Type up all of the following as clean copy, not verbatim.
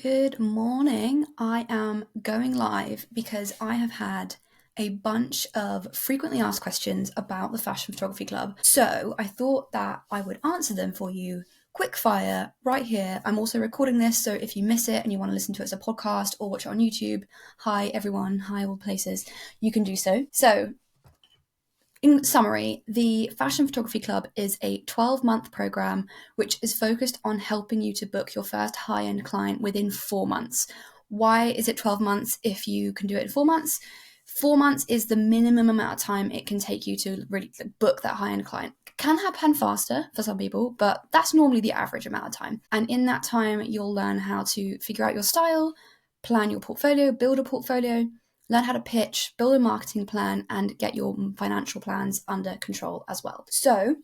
Good morning. I am going live because I have had a bunch of frequently asked questions about the Fashion Photography Club. So I thought that I would answer them for you quick fire right here. I'm also recording this, so if you miss it and you want to listen to it as a podcast or watch it on YouTube, hi everyone, hi all places, you can do so. So in summary, the Fashion Photography Club is a 12-month program which is focused on helping you to book your first high-end client within 4 months. Why is it 12 months if you can do it in 4 months? 4 months is the minimum amount of time it can take you to really book that high-end client. It can happen faster for some people, but that's normally the average amount of time. And in that time, you'll learn how to figure out your style, plan your portfolio, build a portfolio, learn how to pitch, build a marketing plan, and get your financial plans under control as well. So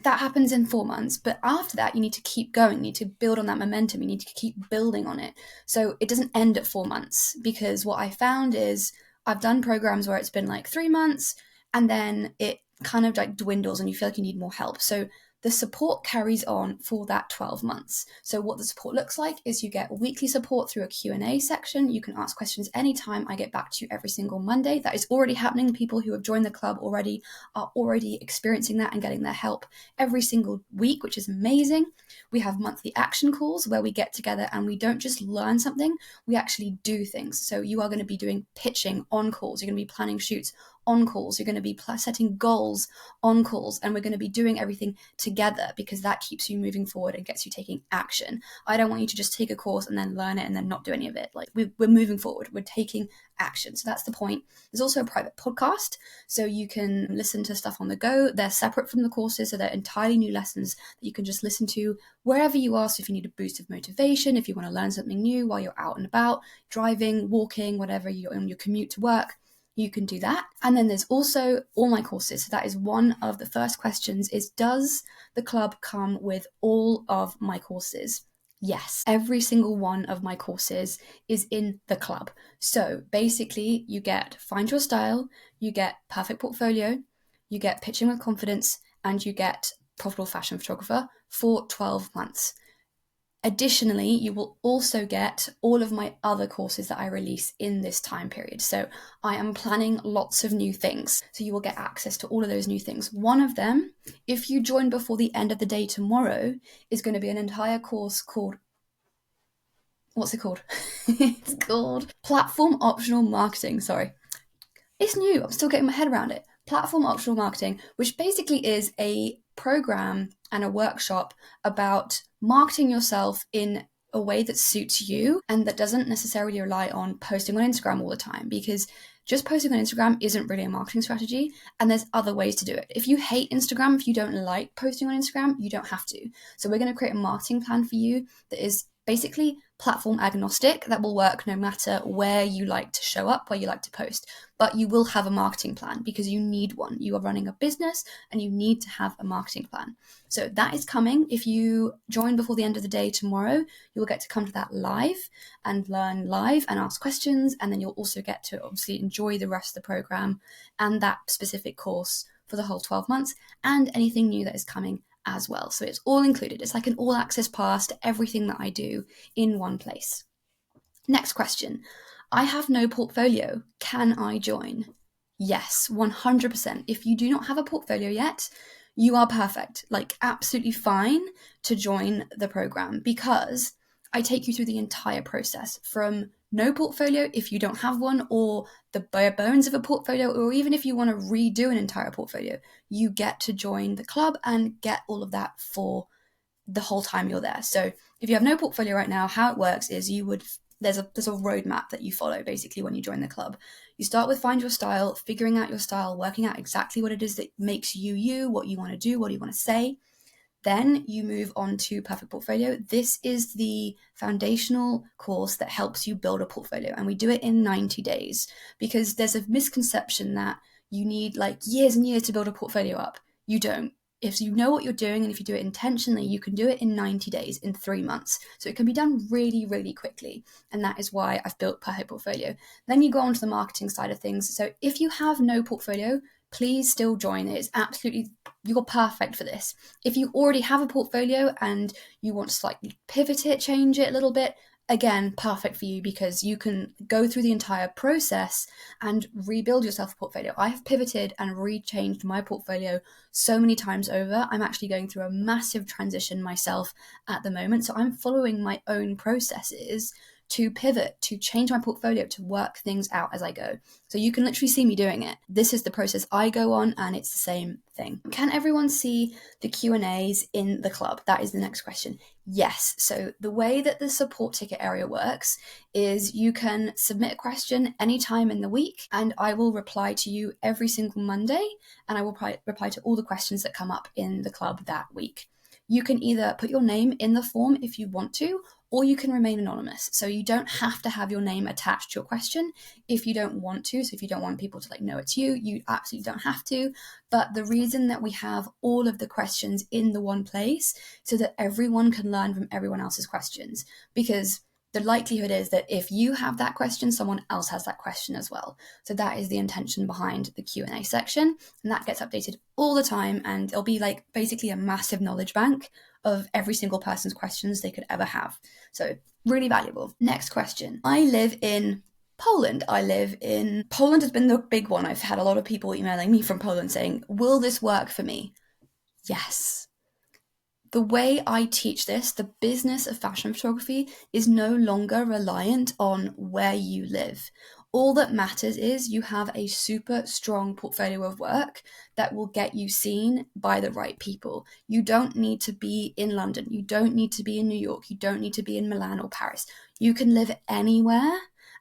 that happens in 4 months, but after that, you need to keep going. You need to build on that momentum. You need to keep building on it. So it doesn't end at 4 months, because what I found is I've done programs where it's been like 3 months and then it kind of like dwindles and you feel like you need more help. So the support carries on for that 12 months. So what the support looks like is you get weekly support through a Q&A section. You can ask questions anytime. I get back to you every single Monday. That is already happening. People who have joined the club already are already experiencing that and getting their help every single week, which is amazing. We have monthly action calls where we get together and we don't just learn something, we actually do things. So you are going to be doing pitching on calls. You're going to be planning shoots on calls. You're going to be setting goals on calls, and we're going to be doing everything together because that keeps you moving forward and gets you taking action. I don't want you to just take a course and then learn it and then not do any of it. Like we're moving forward. We're taking action. So that's the point. There's also a private podcast, so you can listen to stuff on the go. They're separate from the courses, so they're entirely new lessons that you can just listen to wherever you are. So if you need a boost of motivation, if you want to learn something new while you're out and about, driving, walking, whatever, you're on your commute to work, you can do that. And then there's also all my courses. So that is one of the first questions is, does the club come with all of my courses? Yes, every single one of my courses is in the club. So basically you get Find Your Style, you get Perfect Portfolio, you get Pitching with Confidence, and you get Profitable Fashion Photographer for 12 months. Additionally, you will also get all of my other courses that I release in this time period. So I am planning lots of new things. So you will get access to all of those new things. One of them, if you join before the end of the day tomorrow, is going to be an entire course called, what's it called? It's called Platform Optional Marketing. Sorry. It's new. I'm still getting my head around it. Platform Optional Marketing, which basically is a program and a workshop about marketing yourself in a way that suits you and that doesn't necessarily rely on posting on Instagram all the time, because just posting on Instagram isn't really a marketing strategy, and there's other ways to do it. If you hate Instagram, if you don't like posting on Instagram, you don't have to. So we're going to create a marketing plan for you that is basically platform agnostic, that will work no matter where you like to show up, where you like to post. But you will have a marketing plan because you need one. You are running a business and you need to have a marketing plan. So that is coming. If you join before the end of the day tomorrow, you will get to come to that live and learn live and ask questions. And then you'll also get to obviously enjoy the rest of the program and that specific course for the whole 12 months and anything new that is coming as well. So it's all included. It's like an all access pass to everything that I do in one place. Next question. I have no portfolio. Can I join? Yes, 100%. If you do not have a portfolio yet, you are perfect, like absolutely fine to join the program, because I take you through the entire process from no portfolio if you don't have one, or the bare bones of a portfolio, or even if you want to redo an entire portfolio, you get to join the club and get all of that for the whole time you're there. So if you have no portfolio right now, how it works is there's a roadmap that you follow basically when you join the club. You start with Find Your Style, figuring out your style, working out exactly what it is that makes you, what you want to do, what do you want to say. Then you move on to Perfect Portfolio. This is the foundational course that helps you build a portfolio. And we do it in 90 days because there's a misconception that you need like years and years to build a portfolio up. You don't. If you know what you're doing and if you do it intentionally, you can do it in 90 days, in 3 months. So it can be done really, really quickly. And that is why I've built Perfect Portfolio. Then you go on to the marketing side of things. So if you have no portfolio, please still join. It is absolutely, you're perfect for this. If you already have a portfolio and you want to slightly pivot it, change it a little bit, again, perfect for you because you can go through the entire process and rebuild yourself a portfolio. I have pivoted and rechanged my portfolio so many times over. I'm actually going through a massive transition myself at the moment. So I'm following my own processes to pivot, to change my portfolio, to work things out as I go. So you can literally see me doing it. This is the process I go on, and it's the same thing. Can everyone see the Q&As in the club? That is the next question. Yes. So the way that the support ticket area works is you can submit a question anytime in the week, and I will reply to you every single Monday, and I will reply to all the questions that come up in the club that week. You can either put your name in the form if you want to, or you can remain anonymous. So you don't have to have your name attached to your question if you don't want to. So if you don't want people to know it's you, you absolutely don't have to. But the reason that we have all of the questions in the one place so that everyone can learn from everyone else's questions, because the likelihood is that if you have that question, someone else has that question as well. So that is the intention behind the Q&A section, and that gets updated all the time, and it'll be basically a massive knowledge bank of every single person's questions they could ever have. So really valuable. Next question. I live in Poland. Poland has been the big one. I've had a lot of people emailing me from Poland saying, will this work for me? Yes. The way I teach this, the business of fashion photography, is no longer reliant on where you live. All that matters is you have a super strong portfolio of work that will get you seen by the right people. You don't need to be in London. You don't need to be in New York. You don't need to be in Milan or Paris. You can live anywhere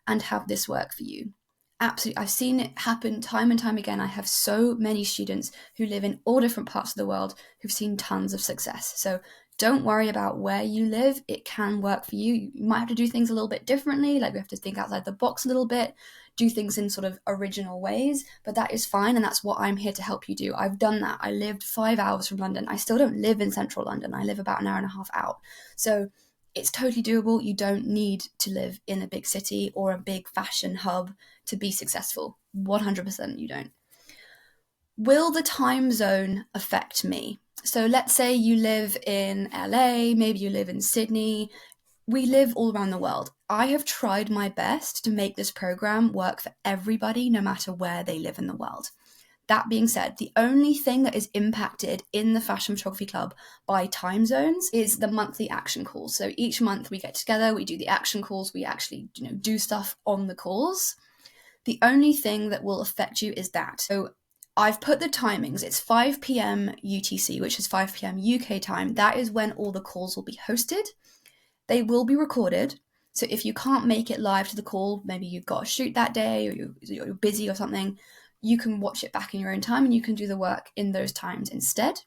and have this work for you. Absolutely. I've seen it happen time and time again. I have so many students who live in all different parts of the world who've seen tons of success. So don't worry about where you live. It can work for you. You might have to do things a little bit differently. We have to think outside the box a little bit, do things in sort of original ways, but that is fine. And that's what I'm here to help you do. I've done that. I lived 5 hours from London. I still don't live in central London. I live about an hour and a half out. So it's totally doable. You don't need to live in a big city or a big fashion hub to be successful. 100% you don't. Will the time zone affect me? So let's say you live in LA, maybe you live in Sydney. We live all around the world. I have tried my best to make this program work for everybody, no matter where they live in the world. That being said, the only thing that is impacted in the Fashion Photography Club by time zones is the monthly action calls. So each month we get together, we do the action calls, we actually do stuff on the calls. The only thing that will affect you is that. So I've put the timings. It's 5 p.m. UTC, which is 5 p.m. UK time. That is when all the calls will be hosted. They will be recorded. So if you can't make it live to the call, maybe you've got a shoot that day or you're busy or something, you can watch it back in your own time and you can do the work in those times instead.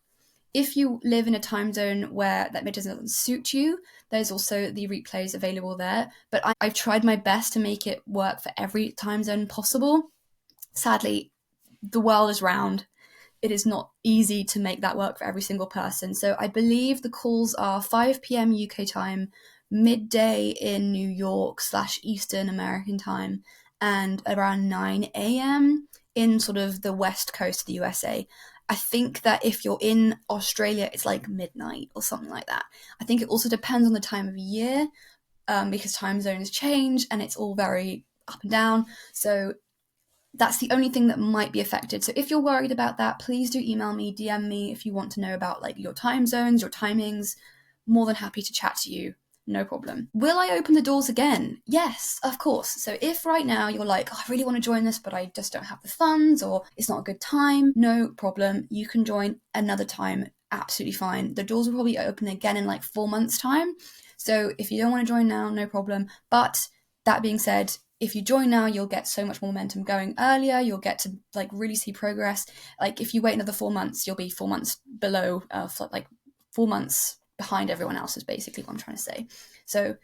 If you live in a time zone where that doesn't suit you, there's also the replays available there. But I've tried my best to make it work for every time zone possible. Sadly, the world is round. It is not easy to make that work for every single person. So I believe the calls are 5 p.m. UK time, midday in New York / Eastern American time, and around 9 a.m. in sort of the west coast of the USA. I think that if you're in Australia, it's like midnight or something like that. I think it also depends on the time of year, because time zones change and it's all very up and down. So that's the only thing that might be affected. So if you're worried about that, please do email me, DM me if you want to know about your time zones, your timings. More than happy to chat to you. No problem. Will I open the doors again? Yes, of course. So if right now you're like, I really want to join this, but I just don't have the funds or it's not a good time, no problem. You can join another time. Absolutely fine. The doors will probably open again in 4 months' time. So if you don't want to join now, no problem. But that being said, if you join now, you'll get so much more momentum going earlier. You'll get to really see progress. If you wait another 4 months, you'll be 4 months below, 4 months behind everyone else is basically what I'm trying to say. So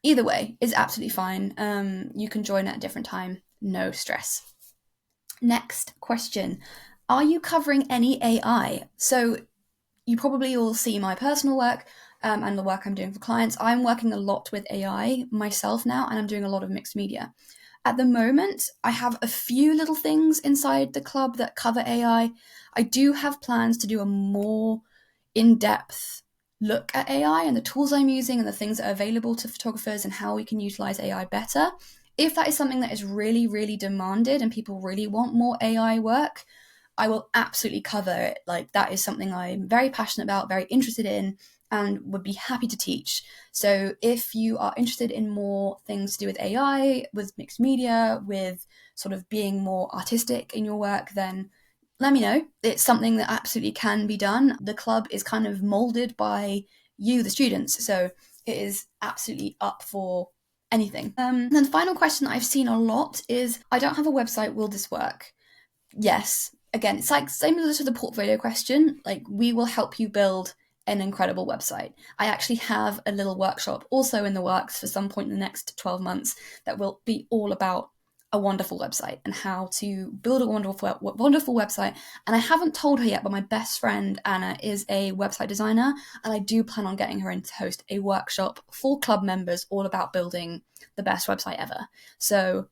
either way is absolutely fine. You can join at a different time. No stress. Next question. Are you covering any AI? So you probably all see my personal work and the work I'm doing for clients. I'm working a lot with AI myself now, and I'm doing a lot of mixed media. At the moment, I have a few little things inside the club that cover AI. I do have plans to do a more in-depth look at AI and the tools I'm using and the things that are available to photographers and how we can utilize AI better. If that is something that is really, really demanded and people really want more AI work, I will absolutely cover it. Like, that is something I'm very passionate about, very interested in, and would be happy to teach. So if you are interested in more things to do with AI, with mixed media, with sort of being more artistic in your work, then let me know. It's something that absolutely can be done. The club is kind of molded by you, the students, so it is absolutely up for anything. Then the final question that I've seen a lot is, I don't have a website, will this work? Yes. Again, it's like similar to the portfolio question. Like, we will help you build an incredible website. I actually have a little workshop also in the works for some point in the next 12 months that will be all about a wonderful website and how to build a wonderful website. And I haven't told her yet, but my best friend Anna is a website designer, and I do plan on getting her in to host a workshop for club members all about building the best website ever. So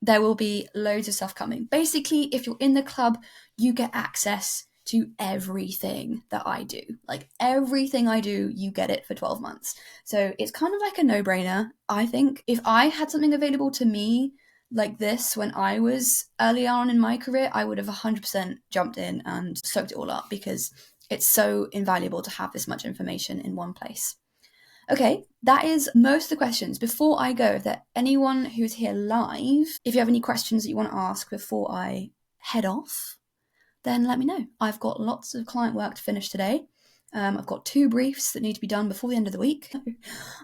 there will be loads of stuff coming. Basically, if you're in the club, you get access to everything that I do. Like, everything I do, you get it for 12 months. So it's kind of like a no-brainer, I think. If I had something available to me like this when I was early on in my career, I would have 100% jumped in and soaked it all up, because it's so invaluable to have this much information in one place. Okay, that is most of the questions. Before I go, if there's anyone who's here live, if you have any questions that you want to ask before I head off, then let me know. I've got lots of client work to finish today. I've got 2 briefs that need to be done before the end of the week.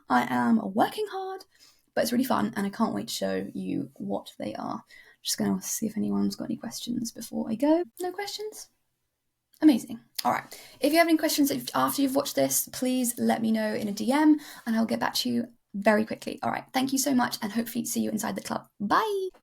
I am working hard, but it's really fun, and I can't wait to show you what they are. Just going to see if anyone's got any questions before I go. No questions? Amazing. All right. If you have any questions after you've watched this, please let me know in a DM and I'll get back to you very quickly. All right. Thank you so much, and hopefully see you inside the club. Bye.